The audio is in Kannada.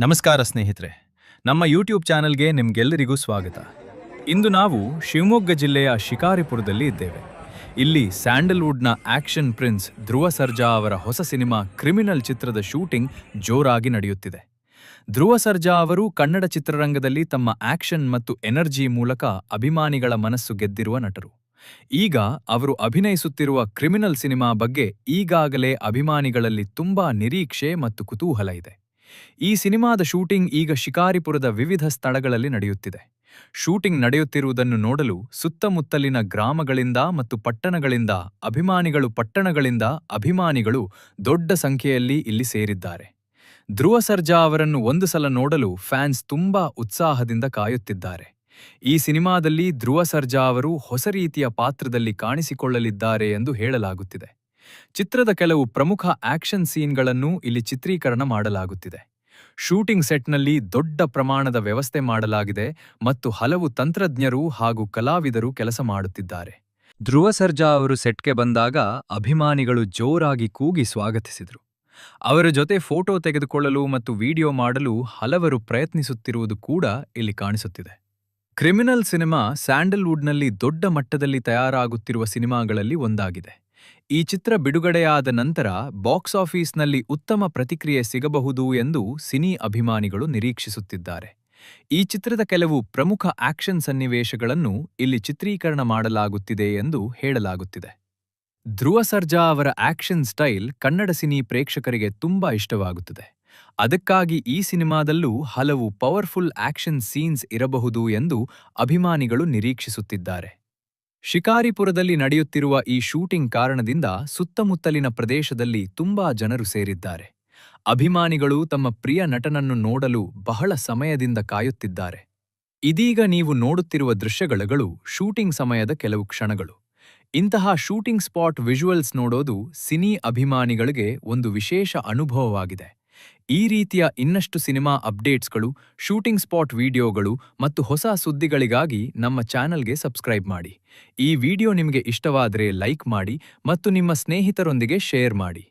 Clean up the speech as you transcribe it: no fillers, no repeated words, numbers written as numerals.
ನಮಸ್ಕಾರ ಸ್ನೇಹಿತರೆ, ನಮ್ಮ ಯೂಟ್ಯೂಬ್ ಚಾನೆಲ್ಗೆ ನಿಮ್ಗೆಲ್ಲರಿಗೂ ಸ್ವಾಗತ. ಇಂದು ನಾವು ಶಿವಮೊಗ್ಗ ಜಿಲ್ಲೆಯ ಶಿಕಾರಿಪುರದಲ್ಲಿ ಇದ್ದೇವೆ. ಇಲ್ಲಿ ಸ್ಯಾಂಡಲ್ವುಡ್ನ ಆಕ್ಷನ್ ಪ್ರಿನ್ಸ್ ಧ್ರುವ ಸರ್ಜಾ ಅವರ ಹೊಸ ಸಿನಿಮಾ ಕ್ರಿಮಿನಲ್ ಚಿತ್ರದ ಶೂಟಿಂಗ್ ಜೋರಾಗಿ ನಡೆಯುತ್ತಿದೆ. ಧ್ರುವ ಸರ್ಜಾ ಅವರು ಕನ್ನಡ ಚಿತ್ರರಂಗದಲ್ಲಿ ತಮ್ಮ ಆಕ್ಷನ್ ಮತ್ತು ಎನರ್ಜಿ ಮೂಲಕ ಅಭಿಮಾನಿಗಳ ಮನಸ್ಸು ಗೆದ್ದಿರುವ ನಟರು. ಈಗ ಅವರು ಅಭಿನಯಿಸುತ್ತಿರುವ ಕ್ರಿಮಿನಲ್ ಸಿನಿಮಾ ಬಗ್ಗೆ ಈಗಾಗಲೇ ಅಭಿಮಾನಿಗಳಲ್ಲಿ ತುಂಬಾ ನಿರೀಕ್ಷೆ ಮತ್ತು ಕುತೂಹಲ ಇದೆ. ಈ ಸಿನಿಮಾದ ಶೂಟಿಂಗ್ ಈಗ ಶಿಕಾರಿಪುರದ ವಿವಿಧ ಸ್ಥಳಗಳಲ್ಲಿ ನಡೆಯುತ್ತಿದೆ. ಶೂಟಿಂಗ್ ನಡೆಯುತ್ತಿರುವುದನ್ನು ನೋಡಲು ಸುತ್ತಮುತ್ತಲಿನ ಗ್ರಾಮಗಳಿಂದ ಮತ್ತು ಅಭಿಮಾನಿಗಳು ದೊಡ್ಡ ಸಂಖ್ಯೆಯಲ್ಲಿ ಇಲ್ಲಿ ಸೇರಿದ್ದಾರೆ. ಧ್ರುವ ಸರ್ಜಾ ಅವರನ್ನು ಒಂದು ಸಲ ನೋಡಲು ಫ್ಯಾನ್ಸ್ ತುಂಬಾ ಉತ್ಸಾಹದಿಂದ ಕಾಯುತ್ತಿದ್ದಾರೆ. ಈ ಸಿನಿಮಾದಲ್ಲಿ ಧ್ರುವ ಸರ್ಜಾ ಅವರು ಹೊಸ ರೀತಿಯ ಪಾತ್ರದಲ್ಲಿ ಕಾಣಿಸಿಕೊಳ್ಳಲಿದ್ದಾರೆ ಎಂದು ಹೇಳಲಾಗುತ್ತಿದೆ. ಚಿತ್ರದ ಕೆಲವು ಪ್ರಮುಖ ಆಕ್ಷನ್ ಸೀನ್ಗಳನ್ನು ಇಲ್ಲಿ ಚಿತ್ರೀಕರಣ ಮಾಡಲಾಗುತ್ತಿದೆ. ಶೂಟಿಂಗ್ ಸೆಟ್ನಲ್ಲಿ ದೊಡ್ಡ ಪ್ರಮಾಣದ ವ್ಯವಸ್ಥೆ ಮಾಡಲಾಗಿದೆ ಮತ್ತು ಹಲವು ತಂತ್ರಜ್ಞರು ಹಾಗೂ ಕಲಾವಿದರು ಕೆಲಸ ಮಾಡುತ್ತಿದ್ದಾರೆ. ಧ್ರುವ ಸರ್ಜಾ ಅವರು ಸೆಟ್ಗೆ ಬಂದಾಗ ಅಭಿಮಾನಿಗಳು ಜೋರಾಗಿ ಕೂಗಿ ಸ್ವಾಗತಿಸಿದರು. ಅವರ ಜೊತೆ ಫೋಟೋ ತೆಗೆದುಕೊಳ್ಳಲು ಮತ್ತು ವಿಡಿಯೋ ಮಾಡಲು ಹಲವರು ಪ್ರಯತ್ನಿಸುತ್ತಿರುವುದು ಕೂಡ ಇಲ್ಲಿ ಕಾಣಿಸುತ್ತಿದೆ. ಕ್ರಿಮಿನಲ್ ಸಿನಿಮಾ ಸ್ಯಾಂಡಲ್ವುಡ್ನಲ್ಲಿ ದೊಡ್ಡ ಮಟ್ಟದಲ್ಲಿ ತಯಾರಾಗುತ್ತಿರುವ ಸಿನಿಮಾಗಳಲ್ಲಿ ಒಂದಾಗಿದೆ. ಈ ಚಿತ್ರ ಬಿಡುಗಡೆಯಾದ ನಂತರ ಬಾಕ್ಸ್ ಆಫೀಸ್ನಲ್ಲಿ ಉತ್ತಮ ಪ್ರತಿಕ್ರಿಯೆ ಸಿಗಬಹುದು ಎಂದು ಸಿನಿ ಅಭಿಮಾನಿಗಳು ನಿರೀಕ್ಷಿಸುತ್ತಿದ್ದಾರೆ. ಈ ಚಿತ್ರದ ಕೆಲವು ಪ್ರಮುಖ ಆಕ್ಷನ್ ಸನ್ನಿವೇಶಗಳನ್ನು ಇಲ್ಲಿ ಚಿತ್ರೀಕರಣ ಮಾಡಲಾಗುತ್ತಿದೆ ಎಂದು ಹೇಳಲಾಗುತ್ತಿದೆ. ಧ್ರುವ ಸರ್ಜಾ ಅವರ ಆಕ್ಷನ್ ಸ್ಟೈಲ್ ಕನ್ನಡ ಸಿನಿ ಪ್ರೇಕ್ಷಕರಿಗೆ ತುಂಬಾ ಇಷ್ಟವಾಗುತ್ತದೆ. ಅದಕ್ಕಾಗಿ ಈ ಸಿನಿಮಾದಲ್ಲೂ ಹಲವು ಪವರ್ಫುಲ್ ಆಕ್ಷನ್ ಸೀನ್ಸ್ ಇರಬಹುದು ಎಂದು ಅಭಿಮಾನಿಗಳು ನಿರೀಕ್ಷಿಸುತ್ತಿದ್ದಾರೆ. ಶಿಕಾರಿಪುರದಲ್ಲಿ ನಡೆಯುತ್ತಿರುವ ಈ ಶೂಟಿಂಗ್ ಕಾರಣದಿಂದ ಸುತ್ತಮುತ್ತಲಿನ ಪ್ರದೇಶದಲ್ಲಿ ತುಂಬಾ ಜನರು ಸೇರಿದ್ದಾರೆ. ಅಭಿಮಾನಿಗಳು ತಮ್ಮ ಪ್ರಿಯ ನಟನನ್ನು ನೋಡಲು ಬಹಳ ಸಮಯದಿಂದ ಕಾಯುತ್ತಿದ್ದಾರೆ. ಇದೀಗ ನೀವು ನೋಡುತ್ತಿರುವ ದೃಶ್ಯಗಳು ಶೂಟಿಂಗ್ ಸಮಯದ ಕೆಲವು ಕ್ಷಣಗಳು. ಇಂತಹ ಶೂಟಿಂಗ್ ಸ್ಪಾಟ್ ವಿಜುವಲ್ಸ್ ನೋಡೋದು ಸಿನಿ ಅಭಿಮಾನಿಗಳಿಗೆ ಒಂದು ವಿಶೇಷ ಅನುಭವವಾಗಿದೆ. ಈ ರೀತಿಯ ಇನ್ನಷ್ಟು ಸಿನಿಮಾ ಅಪ್ಡೇಟ್ಸ್ಗಳು, ಶೂಟಿಂಗ್ ಸ್ಪಾಟ್ ವಿಡಿಯೋಗಳು ಮತ್ತು ಹೊಸ ಸುದ್ದಿಗಳಿಗಾಗಿ ನಮ್ಮ ಚಾನೆಲ್ಗೆ ಸಬ್ಸ್ಕ್ರೈಬ್ ಮಾಡಿ. ಈ ವಿಡಿಯೋ ನಿಮಗೆ ಇಷ್ಟವಾದರೆ ಲೈಕ್ ಮಾಡಿ ಮತ್ತು ನಿಮ್ಮ ಸ್ನೇಹಿತರೊಂದಿಗೆ ಶೇರ್ ಮಾಡಿ.